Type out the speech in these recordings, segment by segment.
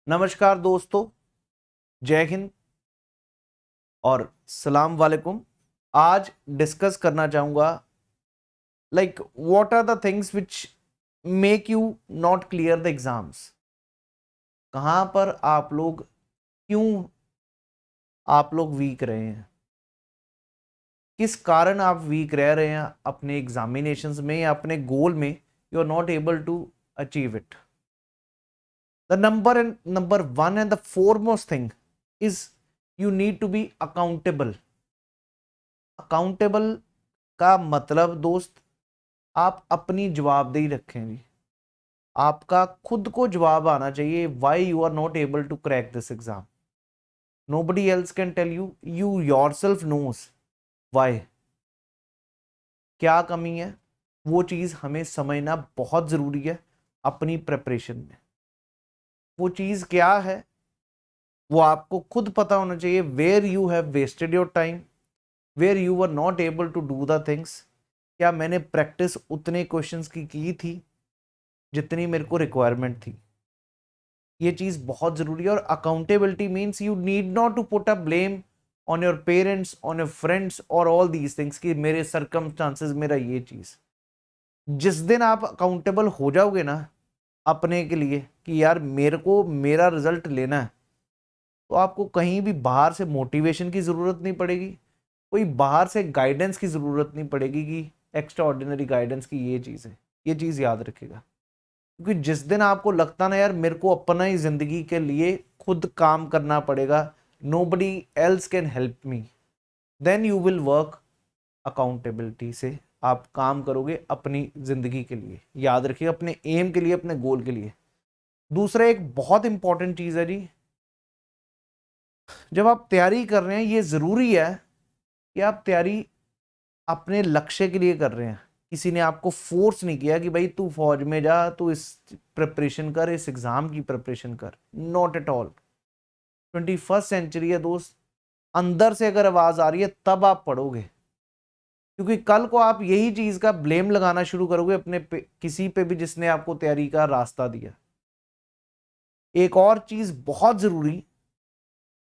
नमस्कार दोस्तों, जय हिंद और सलाम वालेकुम। आज डिस्कस करना चाहूँगा like what are the things which make you not clear the exams. कहाँ पर क्यों आप लोग वीक रहे हैं, किस कारण आप वीक रह रहे हैं अपने एग्जामिनेशंस में या अपने गोल में। You are not able to achieve it. The number one and the foremost thing is you need to be accountable. Accountable का मतलब दोस्त, आप अपनी जवाबदेही रखेंगे। आपका खुद को जवाब आना चाहिए why you are not able to crack this exam. Nobody else can tell you. You yourself knows why. क्या कमी है, वो चीज हमें समझना बहुत जरूरी है अपनी प्रिपरेशन में। वो चीज क्या है वो आपको खुद पता होना चाहिए। Where you have wasted your time, where you are not able to do the things. क्या मैंने प्रैक्टिस उतने क्वेश्चंस की थी जितनी मेरे को रिक्वायरमेंट थी। ये चीज बहुत जरूरी है। और accountability means you need not to put a blame on your parents, on your friends और ऑल दीज थिंग्स कि मेरे सर्कमस्टांसेस, मेरा ये चीज। जिस दिन आप अकाउंटेबल हो जाओगे ना अपने के लिए कि यार मेरे को मेरा रिजल्ट लेना है, तो आपको कहीं भी बाहर से मोटिवेशन की ज़रूरत नहीं पड़ेगी, कोई बाहर से गाइडेंस की ज़रूरत नहीं पड़ेगी कि एक्स्ट्रा ऑर्डिनरी गाइडेंस की ये चीज़ है। ये चीज़ याद रखिएगा, क्योंकि जिस दिन आपको लगता ना यार मेरे को अपना ही ज़िंदगी के लिए खुद काम करना पड़ेगा, nobody else can help me, then you will work accountability से। आप काम करोगे अपनी ज़िंदगी के लिए, याद रखिएगा, अपने एम के लिए, अपने गोल के लिए। दूसरा एक बहुत इंपॉर्टेंट चीज़ है जी, जब आप तैयारी कर रहे हैं ये ज़रूरी है कि आप तैयारी अपने लक्ष्य के लिए कर रहे हैं। किसी ने आपको फोर्स नहीं किया कि भाई तू फौज में जा, तू इस प्रिपरेशन कर, इस एग्जाम की प्रिपरेशन कर। Not at all. 21st century है दोस्त। अंदर से अगर आवाज आ रही है तब आप पढ़ोगे, क्योंकि कल को आप यही चीज का ब्लेम लगाना शुरू करोगे अपने पे, किसी पे भी जिसने आपको तैयारी का रास्ता दिया। एक और चीज बहुत जरूरी,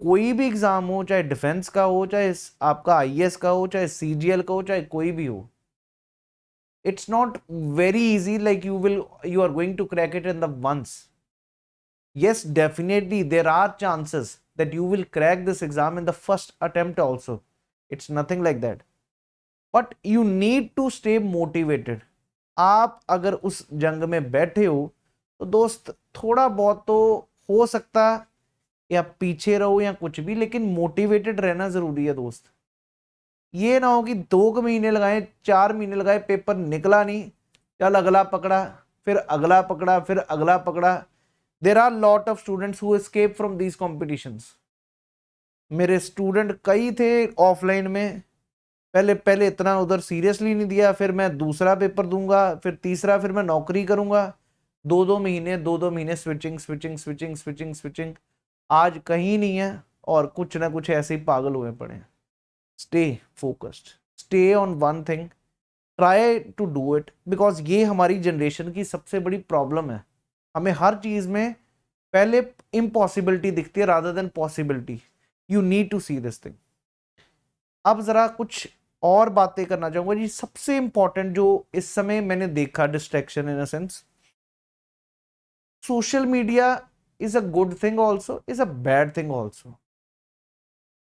कोई भी एग्जाम हो, चाहे डिफेंस का हो, चाहे आपका आईएएस का हो, चाहे सीजीएल का हो, चाहे कोई भी हो, it's not very easy like you are going to crack it in the once. Yes, definitely there are chances that you will crack this exam in the first attempt also. It's nothing like that, but you need to stay motivated. आप अगर उस जंग में बैठे हो तो दोस्त थोड़ा बहुत तो हो सकता या पीछे रहो या कुछ भी, लेकिन मोटिवेटेड रहना जरूरी है दोस्त। ये ना हो कि 2 महीने लगाए, 4 महीने लगाए, पेपर निकला नहीं, चल अगला पकड़ा, फिर अगला पकड़ा, फिर अगला पकड़ा। There are lot of students who escape from these competitions. मेरे स्टूडेंट कई थे ऑफलाइन में, पहले पहले इतना उधर सीरियसली नहीं दिया, फिर मैं दूसरा पेपर दूंगा, फिर तीसरा, फिर मैं नौकरी करूंगा। 2-2 महीने switching switching switching switching switching, आज कहीं नहीं है और कुछ ना कुछ ऐसे ही पागल हुए पड़े हैं। Stay focused, stay on one thing, try to do it, because ये हमारी जनरेशन की सबसे बड़ी प्रॉब्लम है। हमें हर चीज में पहले इम्पॉसिबिलिटी दिखती है rather than possibility. You need to see this thing. अब जरा कुछ और बातें करना चाहूंगा जी। सबसे इंपॉर्टेंट जो इस समय मैंने देखा distraction in a sense, social media is a good thing also, is a bad thing also.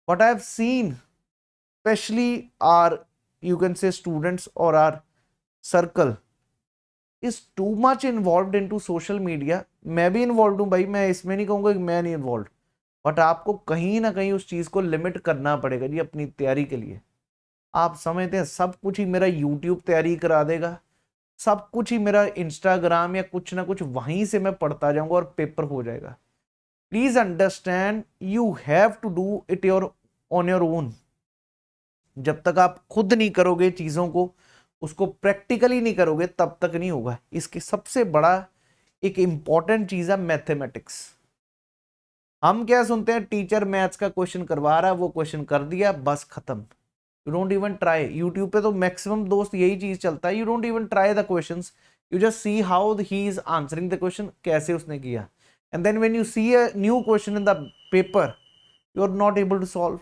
What I have seen, especially our, you can say, students or our circle is too much involved into social media. मैं भी involve हूं भाई, मैं इसमें नहीं कहूंगा कि मैं नहीं इन्वॉल्व, बट आपको कहीं ना कहीं उस चीज को लिमिट करना पड़ेगा जी अपनी तैयारी के लिए। आप समझते हैं सब कुछ ही मेरा यूट्यूब तैयारी करा देगा, सब कुछ ही मेरा इंस्टाग्राम या कुछ ना कुछ वहीं से मैं पढ़ता जाऊंगा और पेपर हो जाएगा। Please understand, you have to do it your on your own. जब तक आप खुद नहीं करोगे चीजों को, उसको प्रैक्टिकली नहीं करोगे, तब तक नहीं होगा। इसके सबसे बड़ा एक इंपॉर्टेंट चीज है मैथमेटिक्स। हम क्या सुनते हैं, टीचर मैथ्स का क्वेश्चन करवा रहा है, वो क्वेश्चन कर दिया, बस खत्म। You don't even try. YouTube पे तो मैक्सिमम दोस्त यही चीज चलता है, you don't even try the questions, you just see how he is answering the question, कैसे उसने किया। and then when you see a new question in the paper you are not able to solve.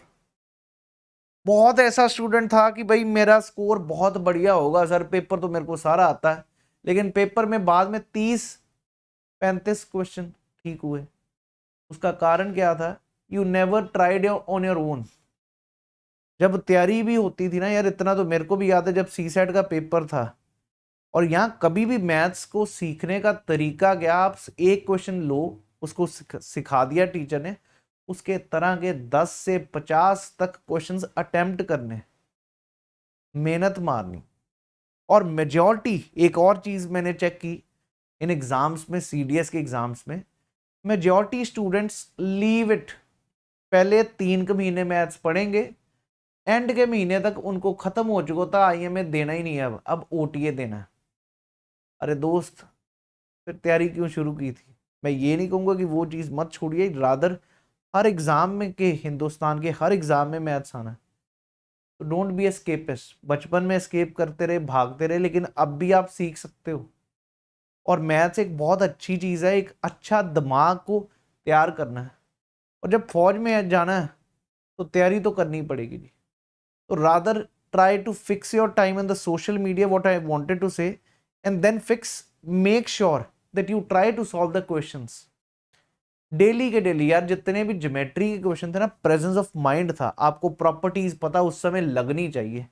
बहुत ऐसा student था कि भाई मेरा score बहुत बढ़िया होगा सर, पेपर तो मेरे को सारा आता है, लेकिन पेपर में बाद में 30-35 क्वेश्चन ठीक हुए। उसका कारण क्या था? You never tried on your own. जब तैयारी भी होती थी ना यार, इतना तो मेरे को भी याद है, जब सीसेट का पेपर था और यहाँ कभी भी मैथ्स को सीखने का तरीका क्या, आप एक क्वेश्चन लो, उसको सिखा दिया टीचर ने, उसके तरह के 10 से 50 तक क्वेश्चंस अटेम्प्ट करने, मेहनत मारनी। और मेजॉरिटी, एक और चीज मैंने चेक की इन एग्जाम्स में, सीडीएस के एग्जाम्स में, मेजॉरिटी स्टूडेंट्स लीव इट। पहले 3 महीने मैथ्स पढ़ेंगे, एंड के महीने तक उनको खत्म हो चुका था, आईएमए देना ही नहीं है, अब ओटीए देना है। अरे दोस्त, फिर तैयारी क्यों शुरू की थी? मैं ये नहीं कहूंगा कि वो चीज मत छोड़िए, रादर हर एग्जाम में के, हिंदुस्तान के हर एग्जाम में मैथ्स आना है। तो डोंट बी एस्केपिस्ट। बचपन में एस्केप करते रहे, भागते रहे, लेकिन अब भी आप सीख सकते हो। और मैथ्स एक बहुत अच्छी चीज है, एक अच्छा दिमाग को तैयार करना है। और जब फौज में जाना है तो तैयारी तो करनी पड़ेगी जी। तो rather try to fix your time in the social media, what I wanted to say, and then make sure that you try to solve the questions daily के डेली। यार जितने भी ज्योमेट्री के क्वेश्चन थे ना, प्रेजेंस ऑफ माइंड था, आपको properties पता उस समय लगनी चाहिए,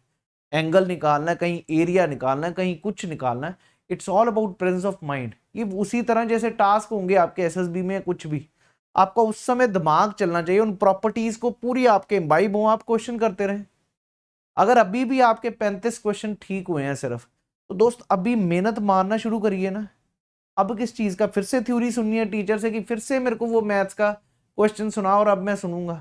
एंगल निकालना है, कहीं एरिया निकालना है, कहीं कुछ निकालना है, it's all about presence of mind. ये उसी तरह जैसे टास्क होंगे आपके एसएसबी में, कुछ भी आपका उस समय दिमाग चलना चाहिए, उन प्रॉपर्टीज को पूरी आपके इम्बाइब हो, आप क्वेश्चन करते रहें। अगर अभी भी आपके 35 क्वेश्चन ठीक हुए हैं सिर्फ, तो दोस्त अभी मेहनत मारना शुरू करिए ना। अब किस चीज का फिर से थ्योरी सुननी है टीचर से कि फिर से मेरे को वो मैथ्स का क्वेश्चन सुनाओ और अब मैं सुनूंगा?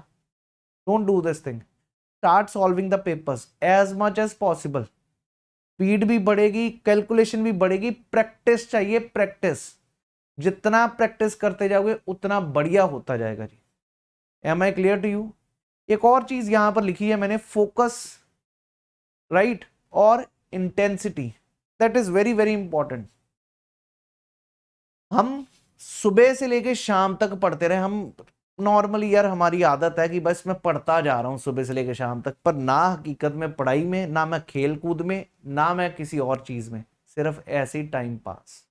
Don't do this thing. Start solving the papers as much as possible. Speed भी बढ़ेगी, कैलकुलेशन भी बढ़ेगी, प्रैक्टिस चाहिए, प्रैक्टिस। जितना प्रैक्टिस करते जाओगे उतना बढ़िया होता जाएगा जी। Am I clear to you? एक और चीज यहां पर लिखी है मैंने, फोकस, राइट, और intensity, that is very very important. हम सुबह से लेके शाम तक पढ़ते रहे, हम नॉर्मली यार हमारी आदत है कि बस मैं पढ़ता जा रहा हूं सुबह से लेके शाम तक, पर ना हकीकत में पढ़ाई में, ना मैं खेल कूद में, ना मैं किसी और चीज में, सिर्फ ऐसे ही टाइम पास।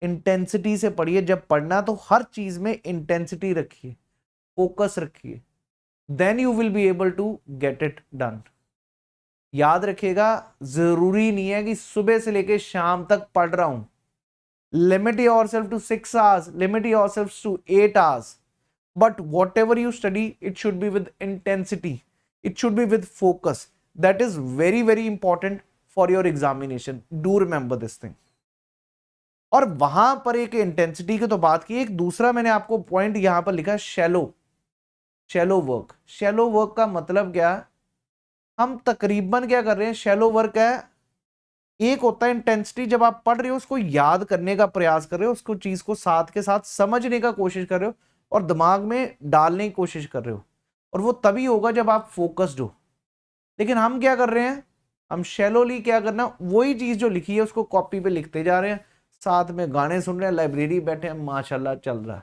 इंटेंसिटी से पढ़िए, जब पढ़ना तो हर चीज में इंटेंसिटी रखिए, फोकस रखिए, then you will be able to get it done. याद रखिएगा, जरूरी नहीं है कि सुबह से लेके शाम तक पढ़ रहा हूं। Limit yourself to 6 hours, limit yourself to 8 hours, but whatever you study, it should be with intensity, it should be with focus. That is very very important for your examination. Do remember this thing. और वहां पर एक intensity की तो बात की, एक दूसरा मैंने आपको पॉइंट यहां पर लिखा, शैलो वर्क। शैलो वर्क का मतलब क्या? हम तकरीबन क्या कर रहे हैं, शैलो वर्क है, एक होता है इंटेंसिटी, जब आप पढ़ रहे हो उसको याद करने का प्रयास कर रहे हो, उसको चीज को साथ के साथ समझने का कोशिश कर रहे हो और दिमाग में डालने की कोशिश कर रहे हो, और वो तभी होगा जब आप फोकस्ड हो। लेकिन हम क्या कर रहे हैं, हम शैलोली क्या करना, वही चीज जो लिखी है उसको कॉपी पे लिखते जा रहे हैं, साथ में गाने सुन रहे हैं, लाइब्रेरी बैठे हैं, माशाल्लाह चल रहा है।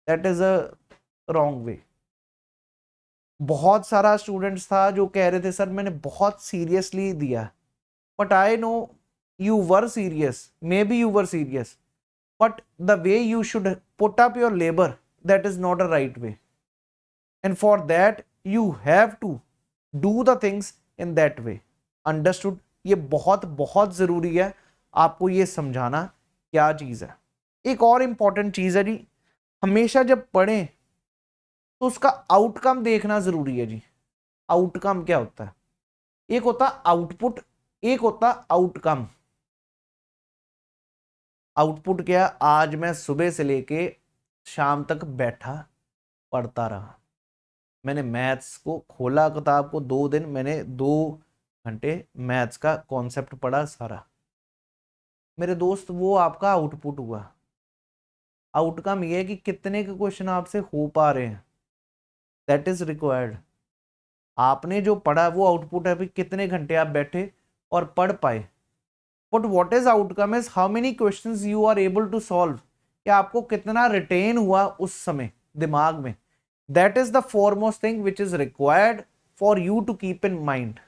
That is a wrong way. बहुत सारा स्टूडेंट्स था जो कह रहे थे सर मैंने बहुत सीरियसली दिया, but I know you were serious, maybe you were serious, but the way you should put up your labor, that is not a right way, and for that you have to do the things in that way. Understood? ये बहुत बहुत जरूरी है आपको ये समझाना क्या चीज है। एक और इंपॉर्टेंट चीज है जी, हमेशा जब पढ़ें तो उसका आउटकम देखना जरूरी है जी। आउटकम क्या होता है? एक होता आउटपुट, एक होता आउटकम। आउटपुट क्या? आज मैं सुबह से लेके शाम तक बैठा पढ़ता रहा, मैंने मैथ्स को खोला किताब को 2 दिन, मैंने 2 घंटे मैथ्स का कॉन्सेप्ट पढ़ा सारा। मेरे दोस्त वो आपका आउटपुट हुआ। आउटकम ये है कि कितने के क्वेश्चन आपसे हो पा रहे हैं, दैट इज रिक्वायर्ड। आपने जो पढ़ा वो आउटपुट है, कितने घंटे आप बैठे और पढ़ पाए। But what is outcome is how many questions you are able to solve कि आपको कितना रिटेन हुआ उस समय दिमाग में। That is the foremost thing which is required for you to keep in mind.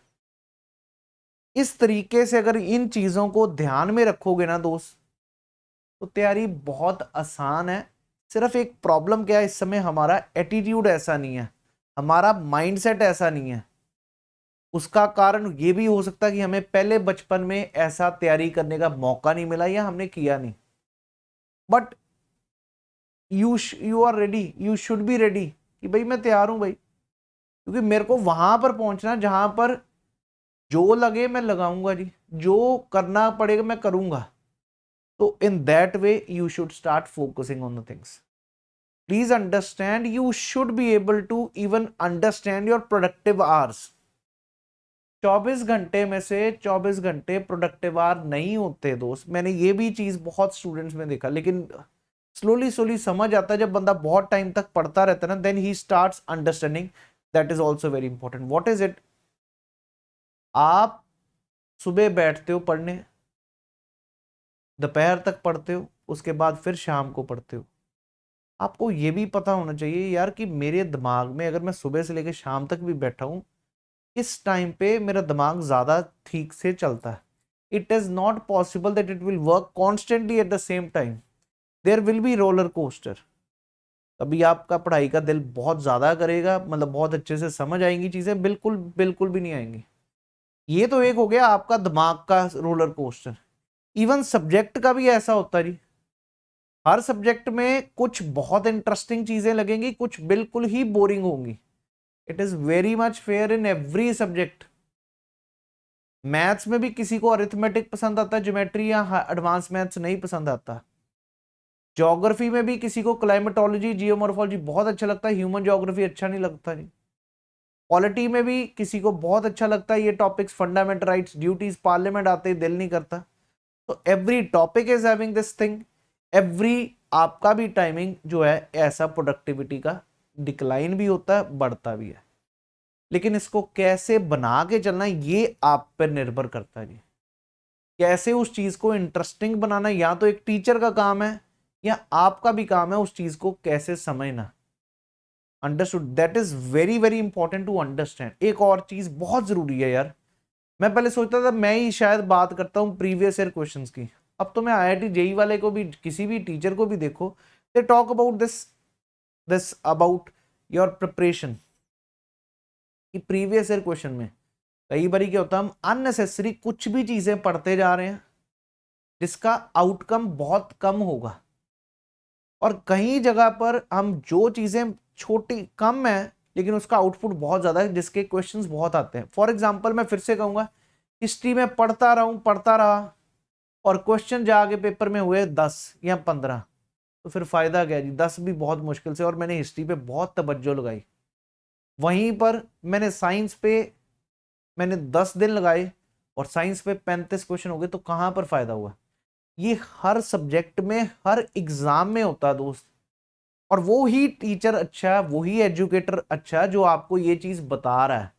इस तरीके से अगर इन चीजों को ध्यान में रखोगे ना दोस्त, तो तैयारी बहुत आसान है। सिर्फ एक प्रॉब्लम क्या है, इस समय हमारा एटीट्यूड ऐसा नहीं है, हमारा माइंडसेट ऐसा नहीं है। उसका कारण ये भी हो सकता है कि हमें पहले बचपन में ऐसा तैयारी करने का मौका नहीं मिला या हमने किया नहीं। But you are ready, you should be ready कि भाई मैं तैयार हूं भाई, क्योंकि मेरे को वहां पर पहुंचना जहां पर जो लगे मैं लगाऊंगा जी, जो करना पड़ेगा मैं करूंगा। तो in that way you should start focusing on the things. Please understand, you should be able to even understand your productive hours. 24 घंटे में से 24 घंटे प्रोडक्टिव आवर नहीं होते दोस्त। मैंने ये भी चीज बहुत स्टूडेंट्स में देखा, लेकिन स्लोली स्लोली समझ आता है जब बंदा बहुत टाइम तक पढ़ता रहता है ना, then he starts understanding. That is also very important. What is it? आप सुबह बैठते हो पढ़ने, दोपहर तक पढ़ते हो, उसके बाद फिर शाम को पढ़ते हो। आपको ये भी पता होना चाहिए यार कि मेरे दिमाग में अगर मैं सुबह से लेकर शाम तक भी बैठा हूं, इस टाइम पे मेरा दिमाग ज्यादा ठीक से चलता है। It is not possible that it will work constantly at the same time. There will be roller coaster. कभी आपका पढ़ाई का दिल बहुत ज्यादा करेगा, मतलब बहुत अच्छे से समझ आएंगी चीजें, बिल्कुल बिल्कुल भी नहीं आएंगी। ये तो एक हो गया आपका दिमाग का रोलर कोस्टर। इवन सब्जेक्ट का भी ऐसा होता है जी। हर सब्जेक्ट में कुछ बहुत इंटरेस्टिंग चीजें लगेंगी, कुछ बिल्कुल ही बोरिंग होंगी। It is very much fair in every subject. Maths में भी किसी को अरिथमेटिक पसंद आता है, ज्योमेट्री या एडवांस मैथ्स नहीं पसंद आता। ज्योग्राफी में भी किसी को क्लाइमेटोलॉजी जियोमॉर्फोलॉजी बहुत अच्छा लगता है, ह्यूमन ज्योग्राफी अच्छा नहीं लगता जी। पॉलिटी में भी किसी को बहुत अच्छा लगता है ये topics, fundamental rights, duties, parliament आते ही दिल नहीं करता। तो every topic is having this thing. Every आपका भी टाइमिंग जो है ऐसा प्रोडक्टिविटी का डिक्लाइन भी होता है, बढ़ता भी है। लेकिन इसको कैसे बना के चलना ये आप पर निर्भर करता है जी। कैसे उस चीज को इंटरेस्टिंग बनाना या तो एक टीचर का काम है या आपका भी काम है उस चीज को कैसे समझना। Understood? That is very very important to understand. एक और चीज बहुत जरूरी है यार, मैं पहले सोचता था मैं ही शायद बात करता हूं प्रीवियस ईयर क्वेश्चंस की। अब तो मैं आईआईटी जेई वाले को भी, किसी भी टीचर को भी देखो, they talk about this about your preparation. कि प्रीवियस ईयर क्वेश्चन में कई बार क्या होता है, हम अननेसेसरी कुछ भी चीजें पढ़ते जा रहे हैं जिसका आउटकम बहुत कम होगा, और कई जगह पर हम जो चीजें छोटी कम है लेकिन उसका आउटपुट बहुत ज्यादा है, जिसके क्वेश्चंस बहुत आते हैं। फॉर एग्जांपल मैं फिर से कहूंगा, हिस्ट्री में पढ़ता रहा और क्वेश्चन जाके पेपर में हुए 10 या 15, तो फिर फायदा क्या जी? 10 भी बहुत मुश्किल से, और मैंने हिस्ट्री पे बहुत तवज्जो लगाई। वहीं पर मैंने साइंस पे मैंने 10 दिन लगाए और साइंस पे 35 क्वेश्चन हो गए, तो कहां पर फायदा हुआ? ये हर सब्जेक्ट में हर एग्जाम में होता है दोस्त। और वो ही टीचर अच्छा, वही एजुकेटर अच्छा जो आपको ये चीज बता रहा है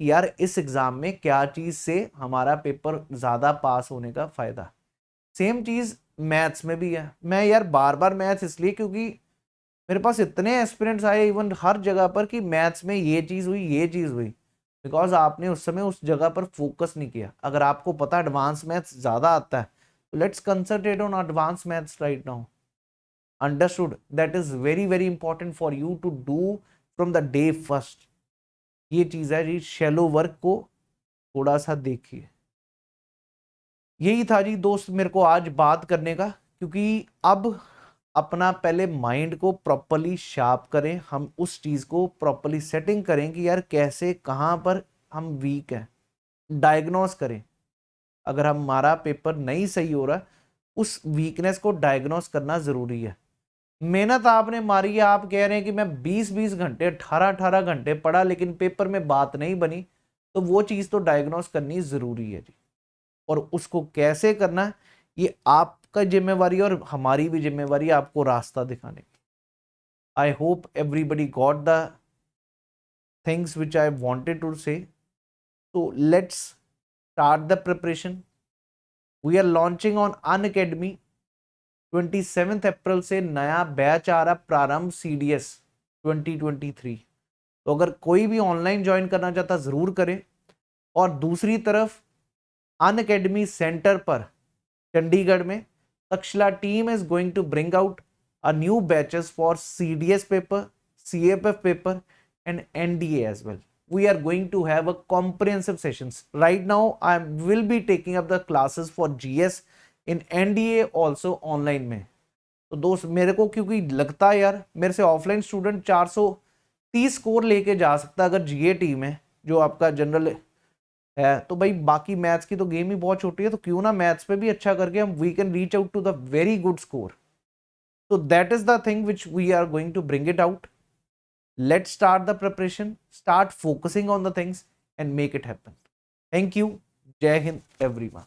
कि यार इस एग्जाम में क्या चीज से हमारा पेपर ज्यादा पास होने का फायदा। सेम चीज मैथ्स में भी है। मैं यार बार बार मैथ्स इसलिए क्योंकि मेरे पास इतने एस्पिरेंट्स आए इवन हर जगह पर कि मैथ्स में ये चीज हुई, ये चीज हुई, बिकॉज आपने उस समय उस जगह पर फोकस नहीं किया। अगर आपको पता एडवांस मैथ्स ज्यादा आता है, तो let's concentrate on advance maths right now. Understood? That is very very important for you to do from the day first. ये चीज है जी, शैलो वर्क को थोड़ा सा देखिए। यही था जी दोस्त मेरे को आज बात करने का, क्योंकि अब अपना पहले माइंड को प्रॉपरली शार्प करें, हम उस चीज को प्रॉपरली सेटिंग करें कि यार कैसे कहां पर हम वीक हैं, डायग्नोस करें। अगर हमारा पेपर नहीं सही हो रहा, उस वीकनेस को डायग्नोस करना जरूरी है। मेहनत आपने मारी है, आप कह रहे हैं कि मैं 20-20 घंटे 18-18 घंटे पढ़ा लेकिन पेपर में बात नहीं बनी, तो वो चीज तो डायग्नोस करनी जरूरी है जी। और उसको कैसे करना है ये आपका जिम्मेवारी और हमारी भी जिम्मेवारी, आपको रास्ता दिखाने की। I hope everybody got the things which I wanted to say. So let's start the preparation. We are launching on Unacademy. 27 अप्रैल से नया बैच आ रहा प्रारंभ CDS 2023। तो अगर कोई भी ऑनलाइन ज्वाइन करना चाहता जरूर करें। और दूसरी तरफ अनअकैडमी सेंटर पर चंडीगढ़ में Takshashila team is going to bring out a new batches for CDS paper, CFF paper and NDA as well. We are going to have a comprehensive sessions. Right now I will be taking up the classes for GS in NDA also online में। तो दोस्त मेरे को क्योंकि लगता है यार मेरे से ऑफलाइन स्टूडेंट 430 स्कोर लेके जा सकता है अगर GA टीम है जो आपका जनरल है, तो भाई बाकी मैथ्स की तो गेम ही बहुत छोटी है, तो क्यों ना मैथ्स पे भी अच्छा करके हम we can reach out to the very good score. तो that is the thing which we are going to bring it out. Let's start the preparation, start focusing on the things and make it happen. Thank you. Jai Hind everyone.